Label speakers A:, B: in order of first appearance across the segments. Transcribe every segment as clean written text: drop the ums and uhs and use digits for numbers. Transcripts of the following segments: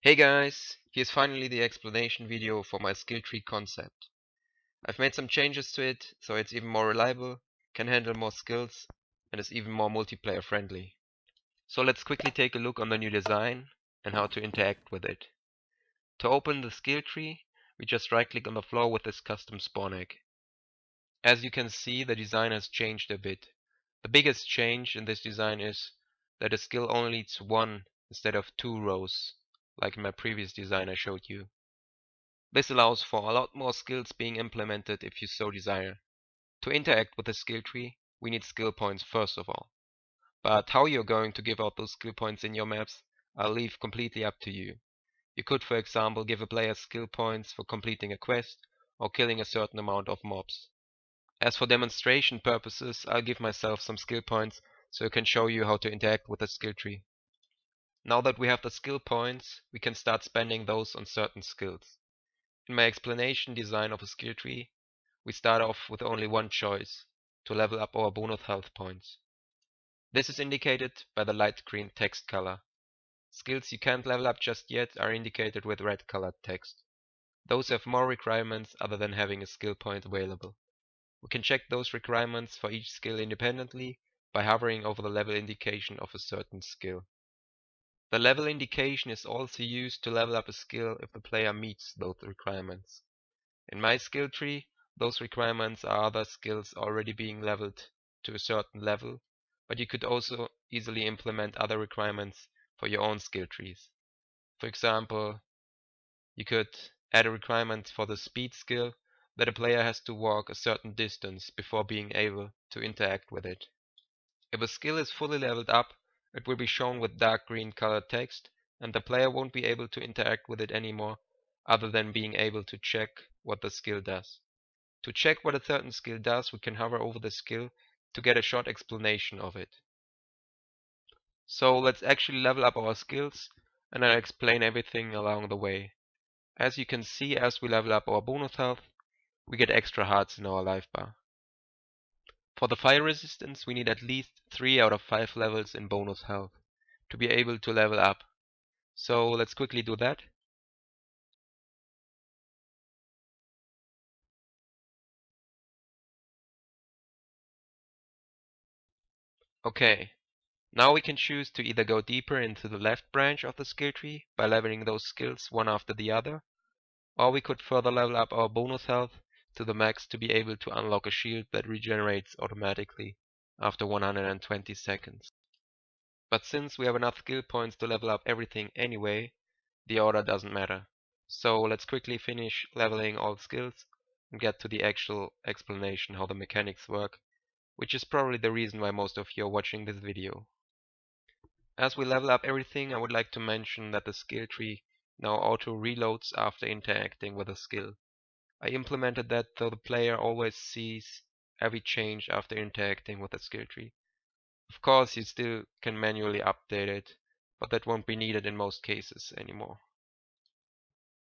A: Hey guys, here's finally the explanation video for my Skilltree concept. I've made some changes to it so it's even more reliable, can handle more skills, and is even more multiplayer friendly. So let's quickly take a look on the new design and how to interact with it. To open the Skilltree, we just right click on the floor with this custom spawn egg. As you can see, the design has changed a bit. The biggest change in this design is that a skill only needs one instead of two rows, like in my previous design I showed you. This allows for a lot more skills being implemented if you so desire. To interact with the skill tree, we need skill points first of all. But how you're going to give out those skill points in your maps, I'll leave completely up to you. You could, for example, give a player skill points for completing a quest or killing a certain amount of mobs. As for demonstration purposes, I'll give myself some skill points so I can show you how to interact with the skill tree. Now that we have the skill points, we can start spending those on certain skills. In my explanation design of a skill tree, we start off with only one choice, to level up our bonus health points. This is indicated by the light green text color. Skills you can't level up just yet are indicated with red colored text. Those have more requirements other than having a skill point available. We can check those requirements for each skill independently by hovering over the level indication of a certain skill. The level indication is also used to level up a skill if the player meets those requirements. In my skill tree, those requirements are other skills already being leveled to a certain level, but you could also easily implement other requirements for your own skill trees. For example, you could add a requirement for the speed skill that a player has to walk a certain distance before being able to interact with it. If a skill is fully leveled up, it will be shown with dark green colored text, and the player won't be able to interact with it anymore other than being able to check what the skill does. To check what a certain skill does, we can hover over the skill to get a short explanation of it. So let's actually level up our skills, and I'll explain everything along the way. As you can see, as we level up our bonus health, we get extra hearts in our life bar. For the fire resistance, we need at least 3 out of 5 levels in bonus health to be able to level up. So let's quickly do that. Okay, now we can choose to either go deeper into the left branch of the skill tree by leveling those skills one after the other, or we could further level up our bonus health to the max to be able to unlock a shield that regenerates automatically after 120 seconds. But since we have enough skill points to level up everything anyway, the order doesn't matter. So let's quickly finish leveling all skills and get to the actual explanation how the mechanics work, which is probably the reason why most of you are watching this video. As we level up everything, I would like to mention that the skill tree now auto reloads after interacting with a skill. I implemented that so the player always sees every change after interacting with the skill tree. Of course, you still can manually update it, but that won't be needed in most cases anymore.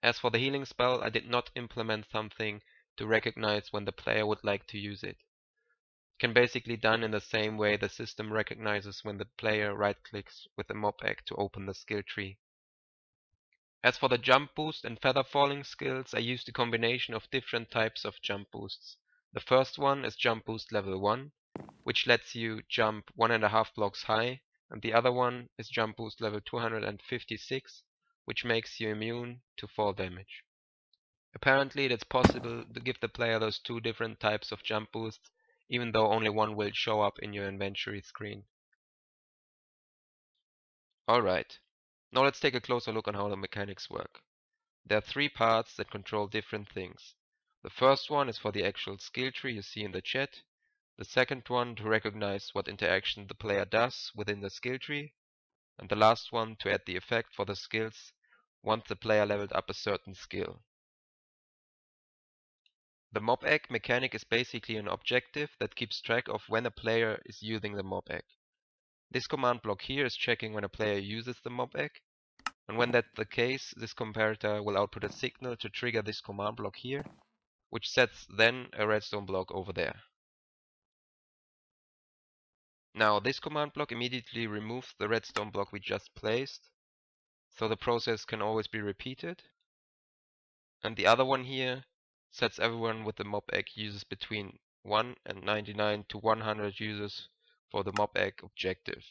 A: As for the healing spell, I did not implement something to recognize when the player would like to use it. It can basically done in the same way the system recognizes when the player right-clicks with the mob egg to open the skill tree. As for the jump boost and feather falling skills, I used a combination of different types of jump boosts. The first one is jump boost level 1, which lets you jump 1.5 blocks high, and the other one is jump boost level 256, which makes you immune to fall damage. Apparently, it's possible to give the player those two different types of jump boosts, even though only one will show up in your inventory screen. Alright, now let's take a closer look on how the mechanics work. There are 3 parts that control different things. The first one is for the actual skill tree you see in the chat. The second one to recognize what interaction the player does within the skill tree. And the last one to add the effect for the skills once the player leveled up a certain skill. The mob egg mechanic is basically an objective that keeps track of when a player is using the mob egg. This command block here is checking when a player uses the mob egg, and when that's the case, this comparator will output a signal to trigger this command block here, which sets then a redstone block over there. Now this command block immediately removes the redstone block we just placed, so the process can always be repeated. And the other one here sets everyone with the mob-egg users between 1 and 99 to 100 users for the mob-egg objective.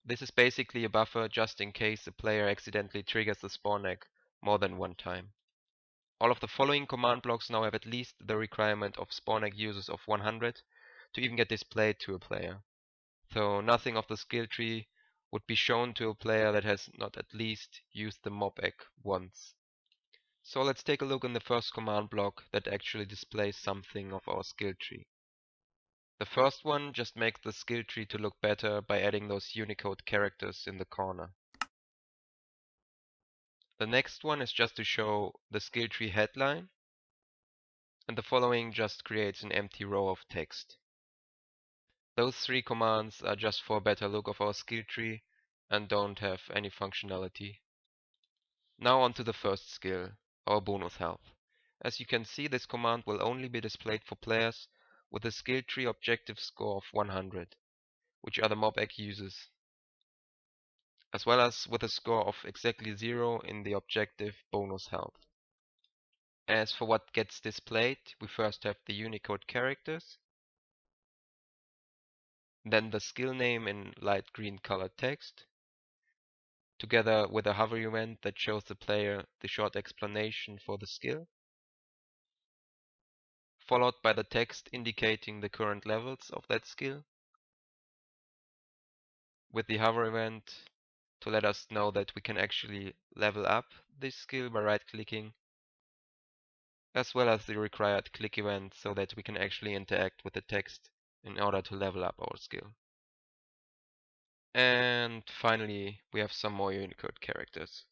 A: This is basically a buffer just in case the player accidentally triggers the spawn egg more than one time. All of the following command blocks now have at least the requirement of spawn egg users of 100 to even get displayed to a player. So nothing of the skill tree would be shown to a player that has not at least used the mob egg once. So let's take a look in the first command block that actually displays something of our skill tree. The first one just makes the skill tree to look better by adding those Unicode characters in the corner. The next one is just to show the skill tree headline, and the following just creates an empty row of text. Those three commands are just for a better look of our skill tree and don't have any functionality. Now on to the first skill, our bonus health. As you can see, this command will only be displayed for players with a skill tree objective score of 100, which are the mob egg users, as well as with a score of exactly 0 in the objective bonus health. As for what gets displayed, we first have the Unicode characters, then the skill name in light green colored text, together with a hover event that shows the player the short explanation for the skill, followed by the text indicating the current levels of that skill, with the hover event to let us know that we can actually level up this skill by right-clicking, as well as the required click event so that we can actually interact with the text in order to level up our skill. And finally, we have some more Unicode characters.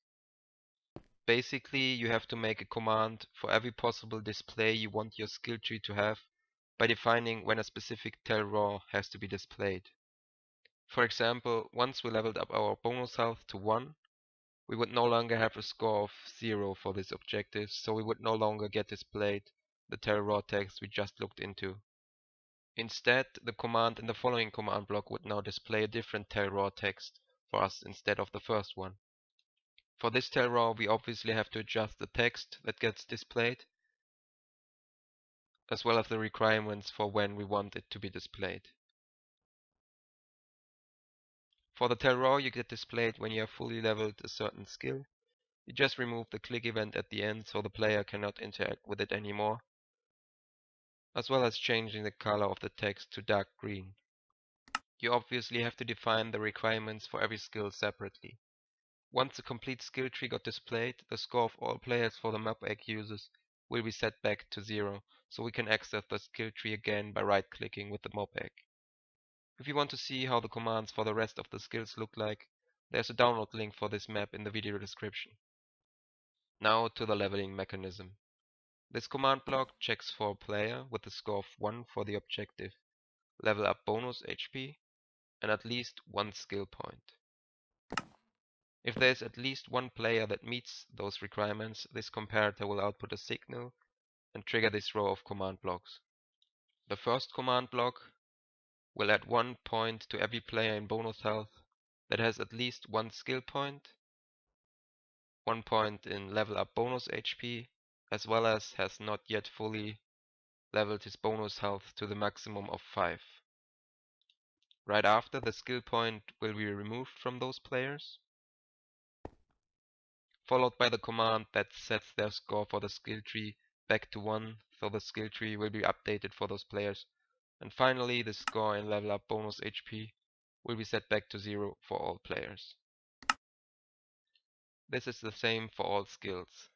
A: Basically, you have to make a command for every possible display you want your skill tree to have by defining when a specific tell raw has to be displayed. For example, once we leveled up our bonus health to 1, we would no longer have a score of 0 for this objective, so we would no longer get displayed the tell raw text we just looked into. Instead, the command in the following command block would now display a different tell raw text for us instead of the first one. For this tell raw, we obviously have to adjust the text that gets displayed, as well as the requirements for when we want it to be displayed. For the tell raw, you get displayed when you have fully leveled a certain skill. You just remove the click event at the end so the player cannot interact with it anymore, as well as changing the color of the text to dark green. You obviously have to define the requirements for every skill separately. Once the complete skill tree got displayed, the score of all players for the mob egg users will be set back to 0, so we can access the skill tree again by right-clicking with the mob egg. If you want to see how the commands for the rest of the skills look like, there's a download link for this map in the video description. Now to the leveling mechanism. This command block checks for a player with a score of 1 for the objective, level up bonus HP, and at least 1 skill point. If there is at least one player that meets those requirements, this comparator will output a signal and trigger this row of command blocks. The first command block will add 1 point to every player in bonus health that has at least 1 skill point, 1 point in level up bonus HP, as well as has not yet fully leveled his bonus health to the maximum of 5. Right after, the skill point will be removed from those players, followed by the command that sets their score for the skill tree back to 1, so the skill tree will be updated for those players. And finally, the score in level up bonus HP will be set back to 0 for all players. This is the same for all skills,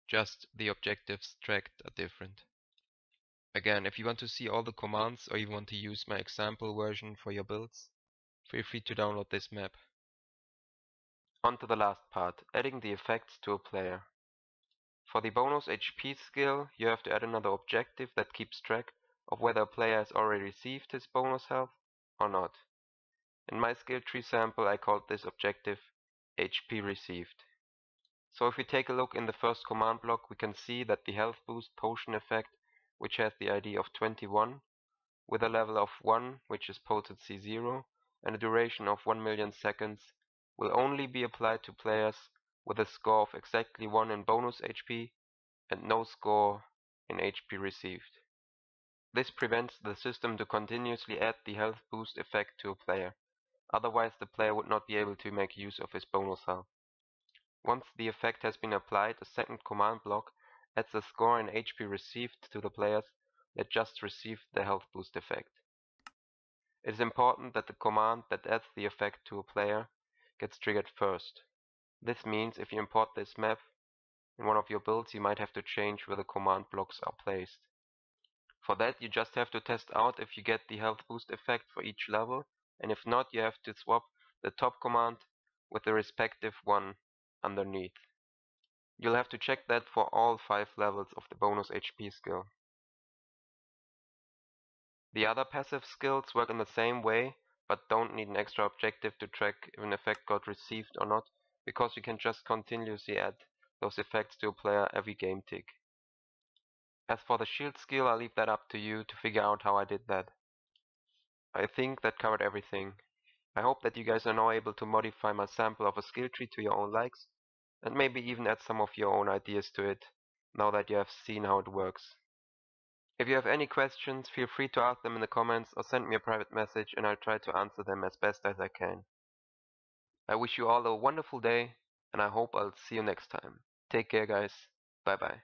A: just the objectives tracked are different. Again, if you want to see all the commands or you want to use my example version for your builds, feel free to download this map. On to the last part, adding the effects to a player. For the bonus HP skill, you have to add another objective that keeps track of whether a player has already received his bonus health or not. In my skill tree sample, I called this objective HP received. So if we take a look in the first command block, we can see that the health boost potion effect, which has the ID of 21, with a level of 1, which is potency 0, and a duration of 1 million seconds, will only be applied to players with a score of exactly 1 in bonus HP and no score in HP received. This prevents the system to continuously add the health boost effect to a player, otherwise the player would not be able to make use of his bonus health. Once the effect has been applied, a second command block adds a score in HP received to the players that just received the health boost effect. It is important that the command that adds the effect to a player gets triggered first. This means if you import this map in one of your builds, you might have to change where the command blocks are placed. For that, you just have to test out if you get the health boost effect for each level, and if not, you have to swap the top command with the respective one underneath. You'll have to check that for all 5 levels of the bonus HP skill. The other passive skills work in the same way, but don't need an extra objective to track if an effect got received or not, because you can just continuously add those effects to a player every game tick. As for the shield skill, I'll leave that up to you to figure out how I did that. I think that covered everything. I hope that you guys are now able to modify my sample of a skill tree to your own likes, and maybe even add some of your own ideas to it, now that you have seen how it works. If you have any questions, feel free to ask them in the comments or send me a private message and I'll try to answer them as best as I can. I wish you all a wonderful day, and I hope I'll see you next time. Take care, guys. Bye bye.